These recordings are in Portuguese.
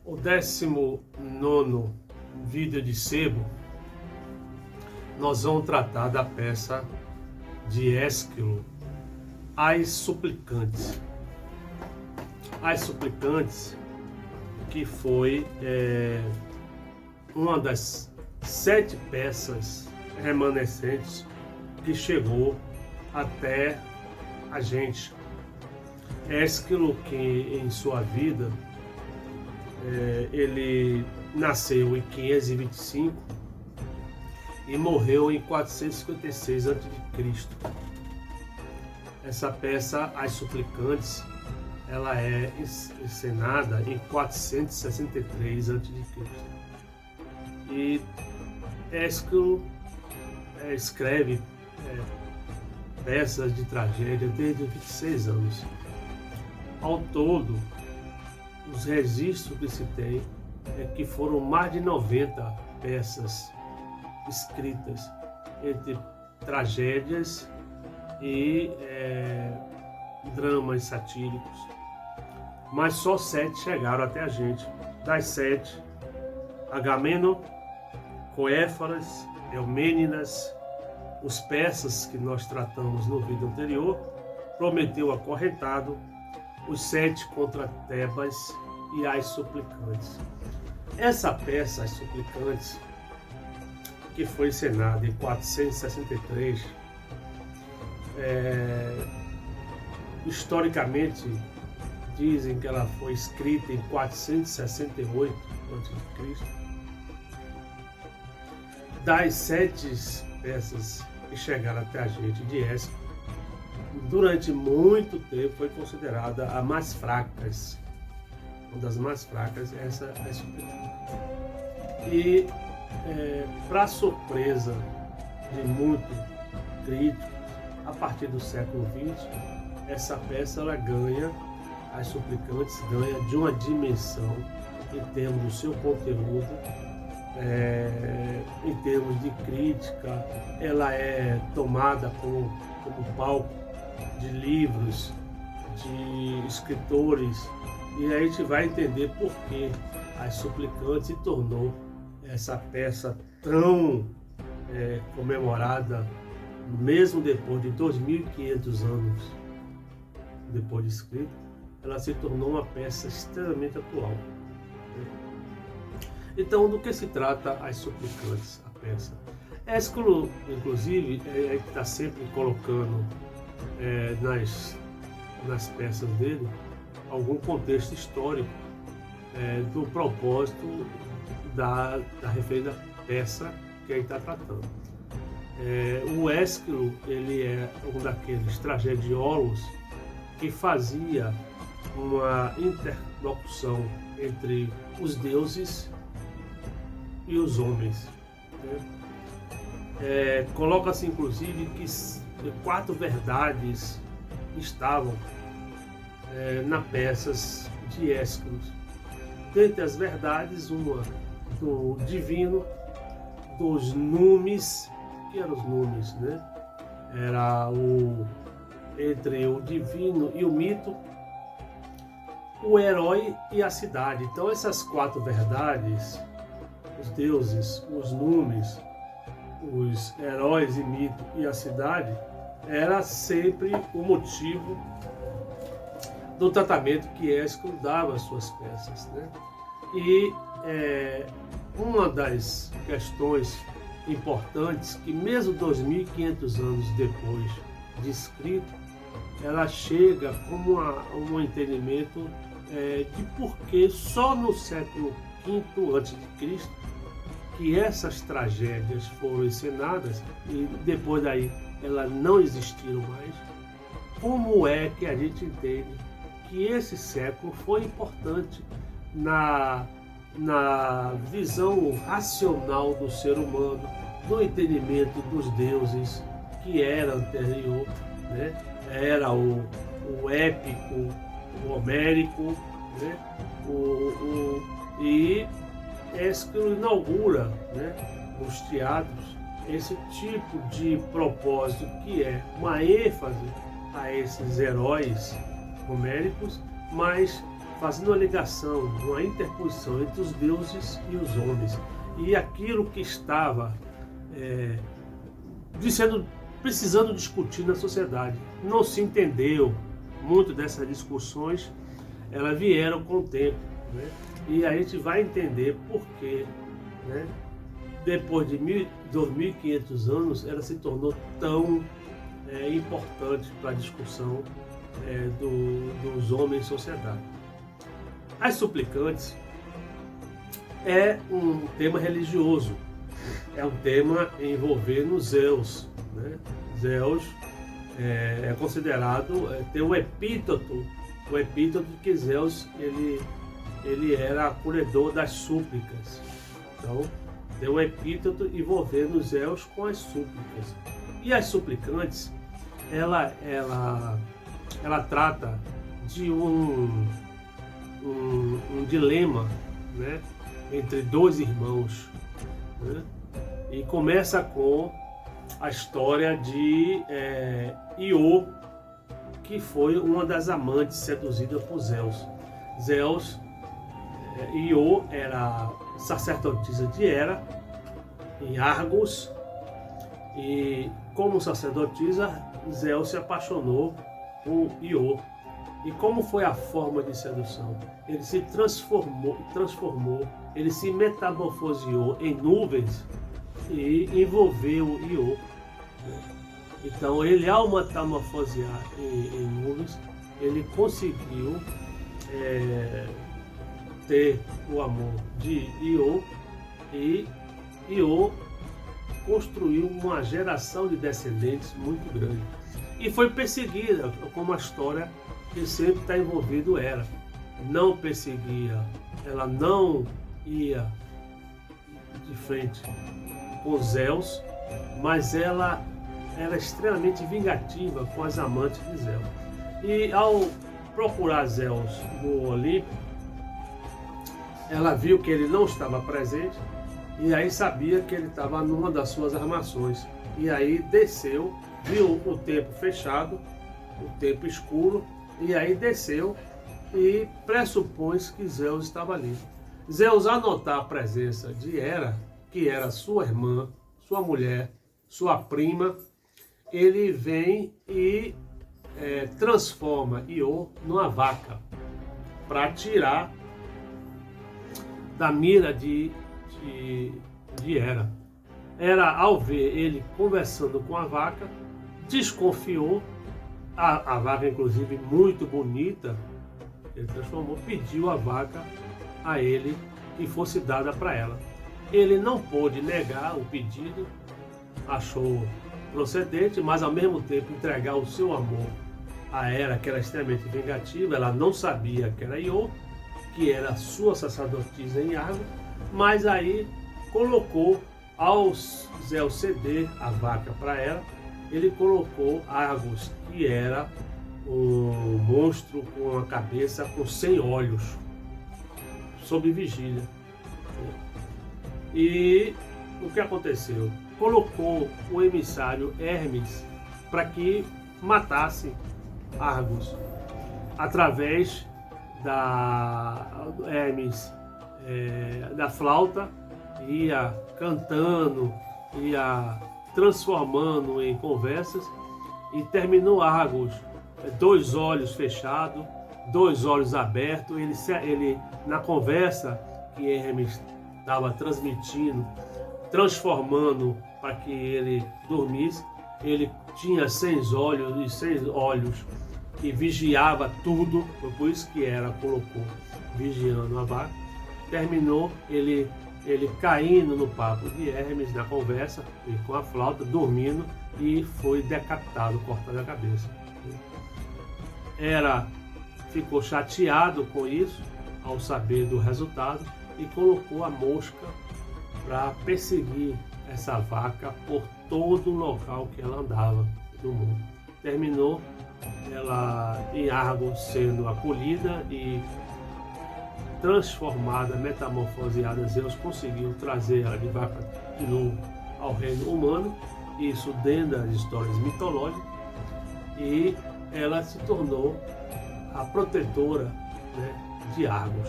O 19º vídeo de sebo, nós vamos tratar da peça de Ésquilo, As Suplicantes. As Suplicantes, que foi uma das 7 peças remanescentes que chegou até a gente. Ésquilo, que em sua vida ele nasceu em 525 e morreu em 456 a.C. Essa peça, As Suplicantes, ela é encenada em 463 a.C. E Ésquilo escreve peças de tragédia desde os 26 anos. Ao todo, os registros que se tem é que foram mais de 90 peças escritas entre tragédias e dramas satíricos, mas só 7 chegaram até a gente. Das 7, Agamemnon, Coéfaras, Eumênidas, os persas que nós tratamos no vídeo anterior, Prometeu acorrentado, os 7 contra Tebas e As Suplicantes. Essa peça, As Suplicantes, que foi encenada em 463, historicamente dizem que ela foi escrita em 468 a.C. Das 7 peças que chegaram até a gente de Ésquilo, durante muito tempo foi considerada a mais fraca. Uma das mais fracas é essa As Suplicantes. E para surpresa de muitos críticos, a partir do século XX, essa peça ela ganha, As Suplicantes ganha de uma dimensão em termos do seu conteúdo, em termos de crítica. Ela é tomada como palco de livros, de escritores, e aí a gente vai entender por que As Suplicantes se tornou essa peça tão comemorada, mesmo depois de 2.500 anos depois de escrita. Ela se tornou uma peça extremamente atual. Então, do que se trata As Suplicantes, a peça? Ésquilo, inclusive, está sempre colocando nas peças dele algum contexto histórico do propósito da referida peça que ele está tratando. O Ésquilo, ele é um daqueles tragediólogos que fazia uma interlocução entre os deuses e os homens. Coloca-se inclusive que 4 verdades estavam nas peças de Ésquilo. Dentre as verdades, uma do divino, dos numes. Que eram os numes, né? Era entre o divino e o mito, o herói e a cidade. Então essas 4 verdades, os deuses, os numes, os heróis e mito e a cidade, era sempre o motivo do tratamento que Ésquilo dava às suas peças, né? E uma das questões importantes, que mesmo 2.500 anos depois de escrito, ela chega como um entendimento de por que só no século V a.C. que essas tragédias foram encenadas e depois daí elas não existiram mais. Como é que a gente entende que esse século foi importante na visão racional do ser humano, no entendimento dos deuses, que era anterior, né? Era o épico, o homérico, né? E Ésquilo inaugura, né, nos teatros esse tipo de propósito, que é uma ênfase a esses heróis homéricos, mas fazendo uma ligação, uma interposição entre os deuses e os homens. E aquilo que estava precisando discutir na sociedade. Não se entendeu muito dessas discussões, elas vieram com o tempo, né? E a gente vai entender por quê, né? Depois de 2.500 anos, ela se tornou tão importante para a discussão dos homens em sociedade. As suplicantes é um tema religioso, é um tema envolvendo Zeus, né? Zeus é considerado, tem um epíteto, de que Zeus ele era acolhedor das súplicas. Então, tem um epíteto envolvendo Zeus com as súplicas. E as suplicantes, ela trata de um dilema, né, entre dois irmãos, né? E começa com a história de Iô, que foi uma das amantes seduzida por Zeus. Iô era sacerdotisa de Hera, em Argos, e como sacerdotisa, Zeus se apaixonou por Iô. E como foi a forma de sedução? Ele se transformou, ele se metamorfoseou em nuvens e envolveu Iô. Então ele, ao metamorfosear em nuvens, ele conseguiu ter o amor de Iô, e Iô construiu uma geração de descendentes muito grande. E foi perseguida, como a história que sempre está envolvido Hera. Não perseguia, ela não ia de frente com Zeus, mas ela era extremamente vingativa com as amantes de Zeus. E ao procurar Zeus no Olimpo, ela viu que ele não estava presente, e aí sabia que ele estava numa das suas armações. E aí desceu, viu o tempo fechado, o tempo escuro, e aí desceu e pressupôs que Zeus estava ali. Zeus, ao notar a presença de Hera, que era sua irmã, sua mulher, sua prima, ele vem e transforma Iô numa vaca para tirar da mira de Hera. Hera, ao ver ele conversando com a vaca, desconfiou. A vaca, inclusive, muito bonita, ele transformou, pediu a vaca a ele que fosse dada para ela. Ele não pôde negar o pedido, achou procedente, mas ao mesmo tempo entregar o seu amor a Hera, que era extremamente vingativa. Ela não sabia que era Iô, que era sua sacerdotisa em Argos, mas aí colocou, ao Zeus ceder a vaca para ela, ele colocou Argos, que era um monstro com uma cabeça com 100 olhos, sob vigília. E o que aconteceu? Colocou o emissário Hermes para que matasse Argos, através da Hermes, da flauta, ia cantando, ia transformando em conversas, e terminou Argos, 2 olhos fechados, 2 olhos abertos. Ele na conversa que Hermes estava transmitindo, transformando para que ele dormisse, ele tinha 6 olhos, e 6 olhos que vigiava tudo. Foi por isso que Hera colocou vigiando a vaca. Terminou ele caindo no papo de Hermes, na conversa, e com a flauta, dormindo, e foi decapitado, cortado a cabeça. Hera ficou chateado com isso, ao saber do resultado, e colocou a mosca para perseguir essa vaca por todo o local que ela andava no mundo. Terminou ela em Argos sendo acolhida e transformada, metamorfoseada. Zeus conseguiu trazer ela de vaca de novo ao reino humano, isso dentro das histórias mitológicas, e ela se tornou a protetora, né, de Argos,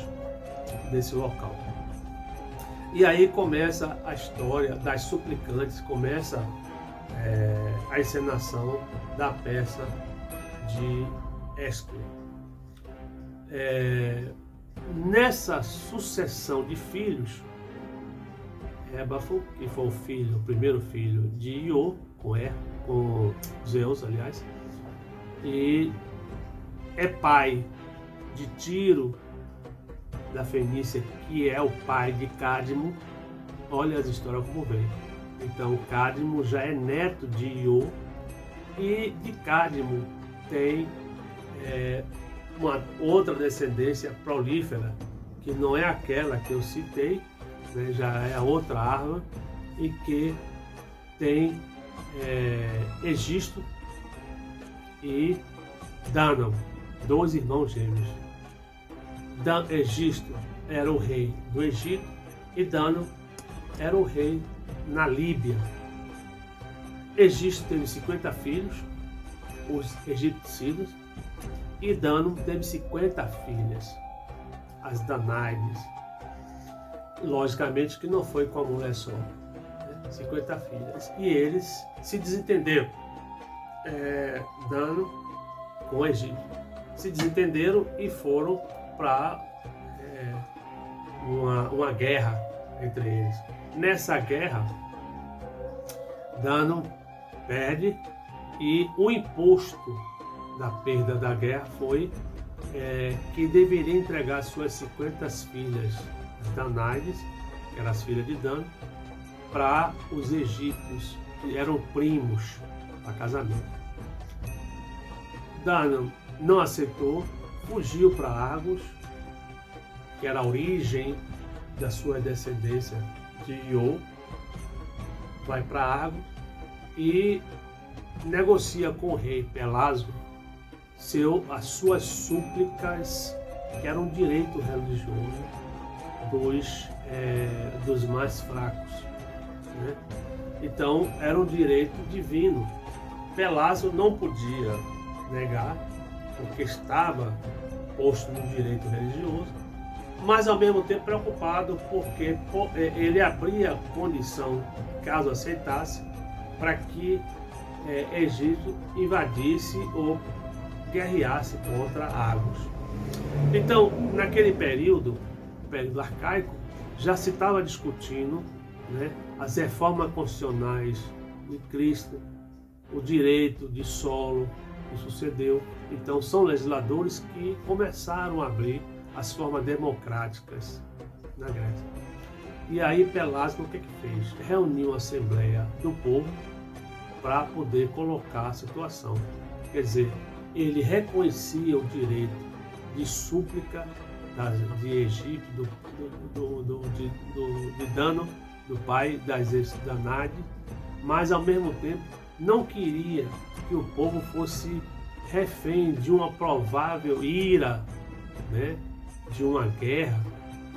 desse local. E aí começa a história das suplicantes, começa a encenação da peça de Ésquilo. Nessa sucessão de filhos, Ébafo, que foi o primeiro filho de Iô, com Zeus, aliás, e é pai de Tiro, da Fenícia, que é o pai de Cádmo. Olha as histórias como vem. Então, Cádmo já é neto de Iô, e de Cádmo tem uma outra descendência prolífera, que não é aquela que eu citei, né, já é a outra árvore, e que tem Egisto e Dânamo, dois irmãos gêmeos. Egisto era o rei do Egito e Dânamo era o rei na Líbia. Egisto teve 50 filhos, os egipcidas, e Dânamo teve 50 filhas, as Danáides. Logicamente que não foi com a mulher só, né? 50 filhas. E eles se desentenderam, Dânamo com o Egito. Se desentenderam e foram para uma guerra entre eles. Nessa guerra, Dânamo perde, e o imposto da perda da guerra foi que deveria entregar suas 50 filhas Danáides, que eram as filhas de Dânamo, para os egípcios, que eram primos, para casamento. Dânamo não aceitou, fugiu para Argos, que era a origem da sua descendência de Iô, vai para Argos e negocia com o rei Pelasgo as suas súplicas, que eram um direito religioso dos mais fracos, né? Então era um direito divino. Pelasgo não podia negar, porque estava posto no direito religioso, mas ao mesmo tempo preocupado, porque ele abria condição, caso aceitasse, para que Egito invadisse ou guerreasse contra Argos. Então, naquele período arcaico, já se estava discutindo, né, as reformas constitucionais de Cristo, o direito de solo que sucedeu. Então, são legisladores que começaram a abrir as formas democráticas na Grécia. E aí Pelasgo o que fez? Reuniu a Assembleia do Povo para poder colocar a situação. Quer dizer, ele reconhecia o direito de súplica de Egito, de Dânamo, do pai das Danáides, mas ao mesmo tempo não queria que o povo fosse refém de uma provável ira, né, de uma guerra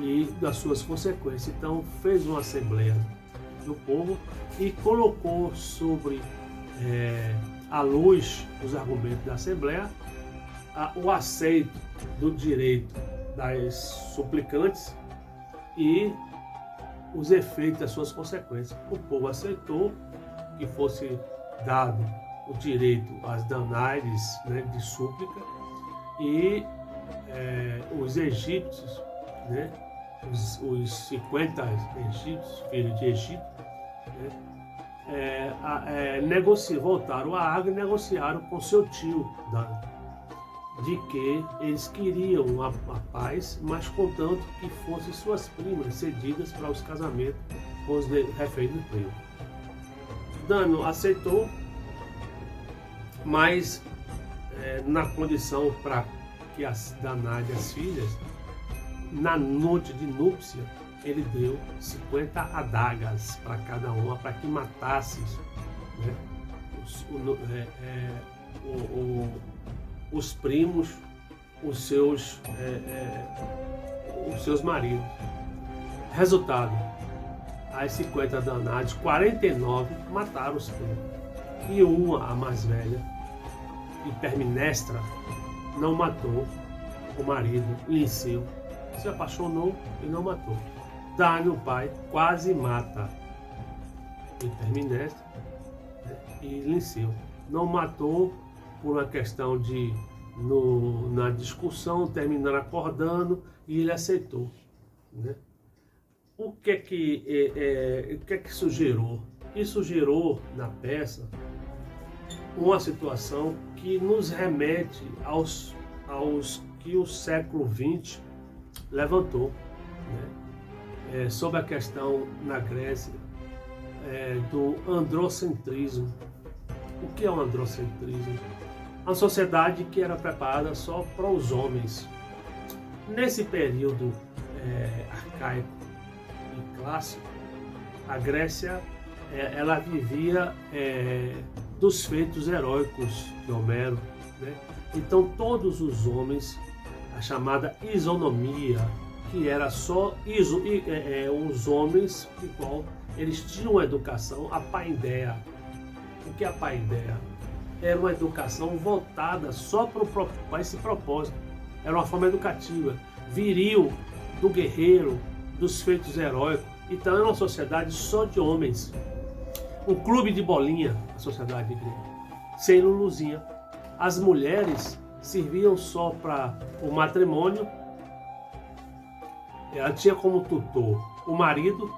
e das suas consequências. Então fez uma assembleia do povo e colocou sobre a luz dos argumentos da assembleia o aceito do direito das suplicantes e os efeitos das suas consequências. O povo aceitou que fosse dado o direito às Danáides, né, de súplica, e os egípcios, né, os 50 egípcios, filhos de Egito, né, voltaram a Argos e negociaram com seu tio Dânamo, de que eles queriam a paz, mas contanto que fossem suas primas cedidas para os casamentos com os reféns do primo. Dânamo aceitou, mas na condição para que as Danáides, as filhas, na noite de núpcia, ele deu 50 adagas para cada uma, para que matasse, né, os primos, os seus maridos. Resultado, as 50 Danáides, 49 mataram os primos. E uma, a mais velha, Hipermnestra, não matou o marido, Linceu, se apaixonou e não matou. Dani, o pai, quase mata Clitemnestra, né? E Linceu não matou por uma questão de, na discussão, terminando acordando, e ele aceitou, né? O que é que isso gerou? Isso gerou na peça uma situação que nos remete aos que o século XX levantou, né? Sobre a questão na Grécia do androcentrismo. O que é o androcentrismo? Uma sociedade que era preparada só para os homens. Nesse período arcaico e clássico, a Grécia ela vivia dos feitos heróicos de Homero, né? Então todos os homens, a chamada isonomia, que era só os homens igual, eles tinham uma educação, a paideia. O que é a paideia? Era uma educação voltada só para esse propósito. Era uma forma educativa, viril, do guerreiro, dos feitos heróicos. Então era uma sociedade só de homens. Um clube de bolinha, a sociedade grega, sem luluzinha. As mulheres serviam só para o matrimônio. Ela tinha como tutor o marido.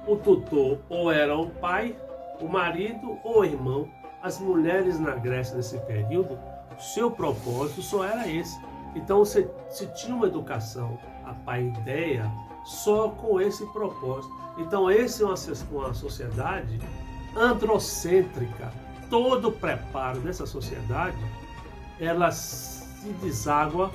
O tutor ou era o pai, o marido ou o irmão. As mulheres na Grécia nesse período, seu propósito só era esse. Então você se tinha uma educação, a paideia, só com esse propósito. Então essa é uma sociedade androcêntrica. Todo o preparo dessa sociedade, ela se deságua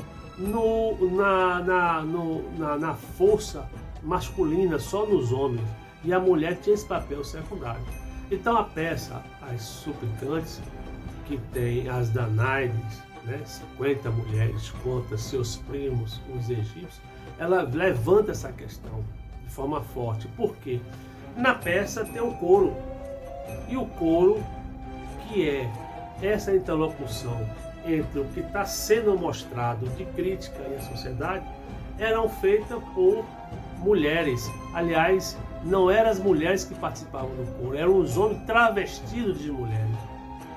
na força masculina, só nos homens. E a mulher tinha esse papel secundário. Então a peça, as suplicantes, que tem as Danaides, né, 50 mulheres contra seus primos, os egípcios, ela levanta essa questão de forma forte. Por quê? Na peça tem o coro. E o coro, que é essa interlocução entre o que está sendo mostrado de crítica à sociedade, eram feitas por mulheres. Aliás, não eram as mulheres que participavam do coro, eram os homens travestidos de mulheres,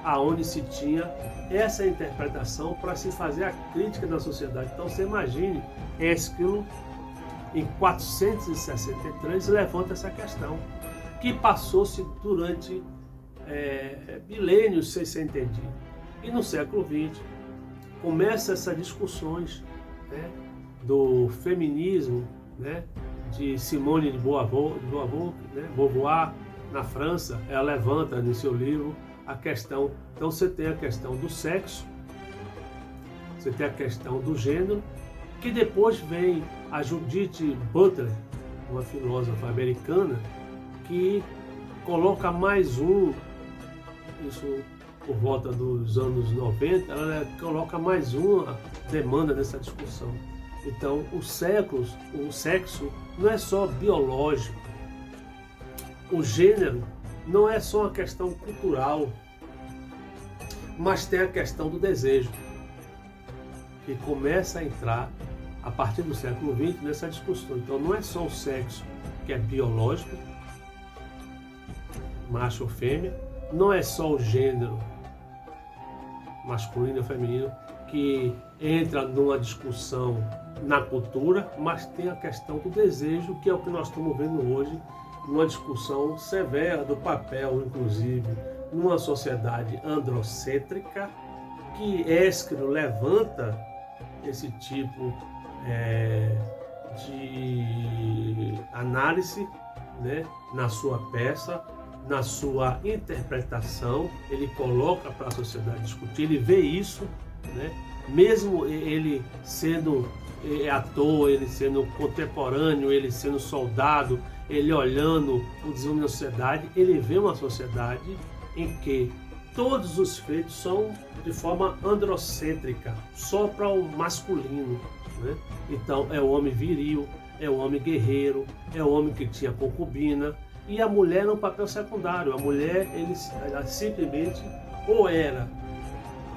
aonde se tinha essa interpretação para se fazer a crítica da sociedade. Então você imagine, Ésquilo, em 463, levanta essa questão, que passou-se durante milênios sem ser entendido. E no século XX, começa essas discussões, né, do feminismo, né, de Simone de Beauvoir, na França. Ela levanta no seu livro a questão. Então você tem a questão do sexo, você tem a questão do gênero, que depois vem a Judith Butler, uma filósofa americana, que coloca mais isso por volta dos anos 90, ela coloca mais uma demanda nessa discussão. Então o sexo não é só biológico, o gênero não é só uma questão cultural, mas tem a questão do desejo, que começa a entrar a partir do século XX nessa discussão. Então não é só o sexo que é biológico, macho ou fêmea, não é só o gênero masculino ou feminino que entra numa discussão na cultura, mas tem a questão do desejo, que é o que nós estamos vendo hoje, numa discussão severa do papel, inclusive, numa sociedade androcêntrica, que Ésquilo levanta esse tipo de análise, né, na sua peça, na sua interpretação. Ele coloca para a sociedade discutir, ele vê isso, né, mesmo ele sendo ator, ele sendo contemporâneo, ele sendo soldado, ele olhando o desenvolvimento da sociedade, ele vê uma sociedade em que todos os feitos são de forma androcêntrica, só para o masculino, né? Então é o homem viril, é o homem guerreiro, é o homem que tinha concubina, e a mulher é um papel secundário. A mulher, ela simplesmente,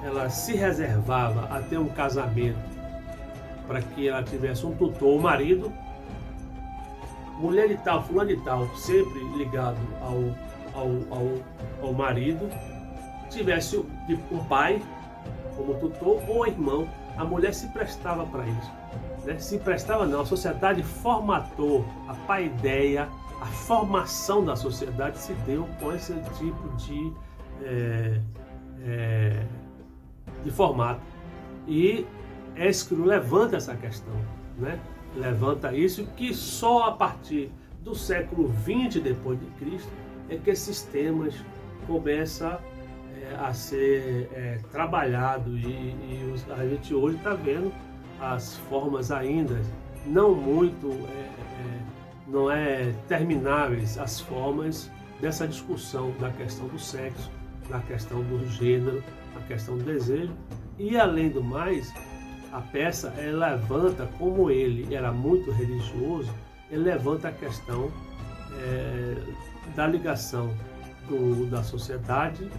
ela se reservava a ter um casamento para que ela tivesse um tutor, o marido, mulher de tal, fulano de tal, sempre ligado ao marido, tivesse um pai como tutor ou irmão. A mulher se prestava para isso, né? Se prestava não, a sociedade formatou, a paideia, a formação da sociedade se deu com esse tipo de formato. E Ésquilo levanta essa questão, né? Levanta isso, que só a partir do século XX depois de Cristo é que esses temas começam a ser trabalhado e a gente hoje está vendo as formas ainda não muito não termináveis, as formas dessa discussão da questão do sexo, da questão do gênero, da questão do desejo. E além do mais, a peça levanta, como ele era muito religioso, ele levanta a questão da ligação da sociedade,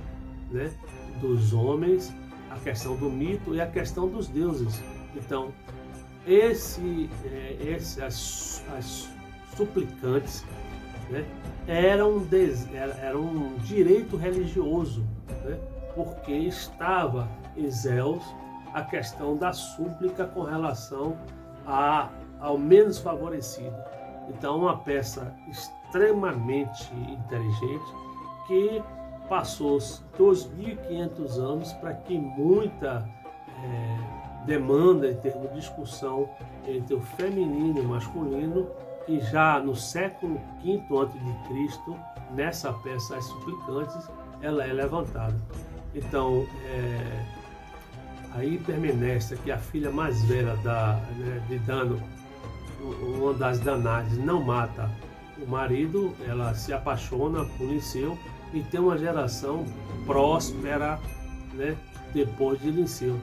né, dos homens, a questão do mito e a questão dos deuses. Então, as suplicantes, né, era um direito religioso, né, porque estava em Zeus a questão da súplica com relação ao menos favorecido. Então, uma peça extremamente inteligente que passou 2.500 anos para que muita demanda em termos de discussão entre o feminino e o masculino, e já no século V a.C., nessa peça As Suplicantes, ela é levantada. Então, a Hipermnestra, que é a filha mais velha de Dano, uma das Danaides, não mata o marido, ela se apaixona por Linceu e tem uma geração próspera, né, depois de Linceu.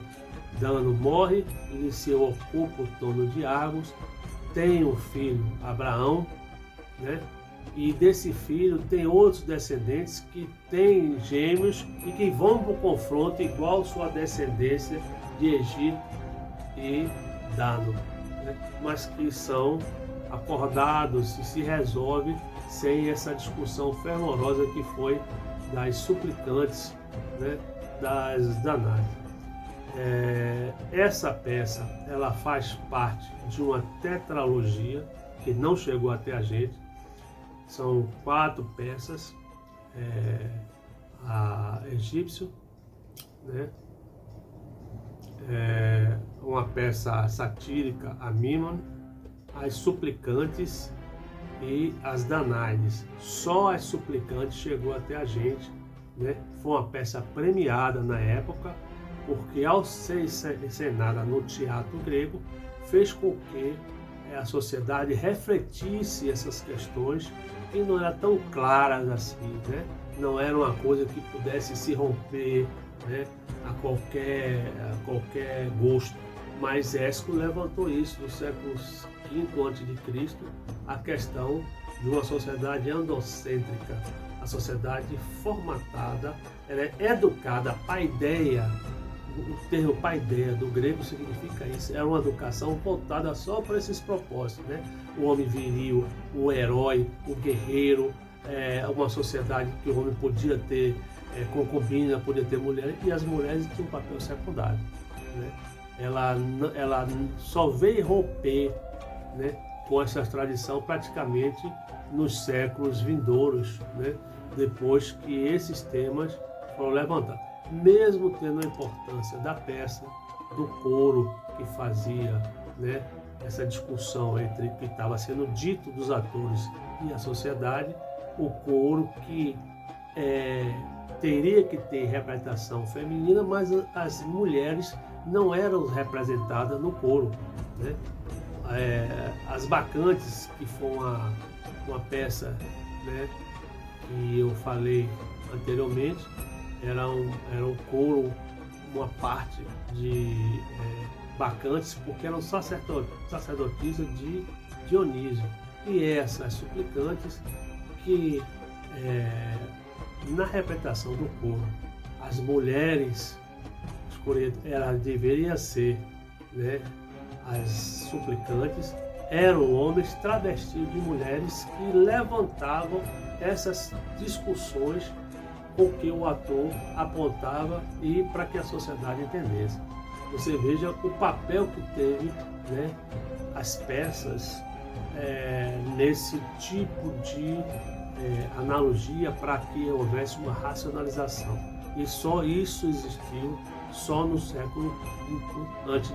Dano morre, Linceu ocupa o trono de Argos, tem um filho, Abraão, né, e desse filho tem outros descendentes que têm gêmeos e que vão para o confronto igual sua descendência de Egito e Dano, né, mas que são acordados e se resolve sem essa discussão fervorosa que foi das suplicantes, né, das Danaides. Essa peça ela faz parte de uma tetralogia que não chegou até a gente. São 4 peças, a Egípcio, né, uma peça satírica, a Mímon, as Suplicantes e as Danaides. Só as Suplicantes chegou até a gente, né? Foi uma peça premiada na época, porque ao ser encenada no teatro grego, fez com que a sociedade refletisse essas questões que não eram tão claras assim, né? Não era uma coisa que pudesse se romper, né, a qualquer gosto. Mas Ésquilo levantou isso no século V a.C., a questão de uma sociedade androcêntrica, a sociedade formatada, ela é educada, a paideia. O termo paideia do grego significa isso, é uma educação voltada só para esses propósitos, né? O homem viril, o herói, o guerreiro, uma sociedade que o homem podia ter concubina, podia ter mulher, e as mulheres tinham um papel secundário, né? Ela só veio romper, né, com essa tradição praticamente nos séculos vindouros, né, depois que esses temas foram levantados. Mesmo tendo a importância da peça, do coro que fazia, né, essa discussão entre o que estava sendo dito dos atores e a sociedade, o coro que teria que ter representação feminina, mas as mulheres não eram representadas no coro, né? As Bacantes, que foi uma peça, né, que eu falei anteriormente, era um coro, uma parte de Bacantes, porque eram sacerdotisas de Dionísio. E essas Suplicantes que, na representação do coro, as mulheres escolhidas, ela deveria ser, né, as suplicantes, eram homens travestidos de mulheres que levantavam essas discussões com que o ator apontava e para que a sociedade entendesse. Você veja o papel que teve, né, as peças nesse tipo de analogia para que houvesse uma racionalização. E só isso existiu só no século V a.C.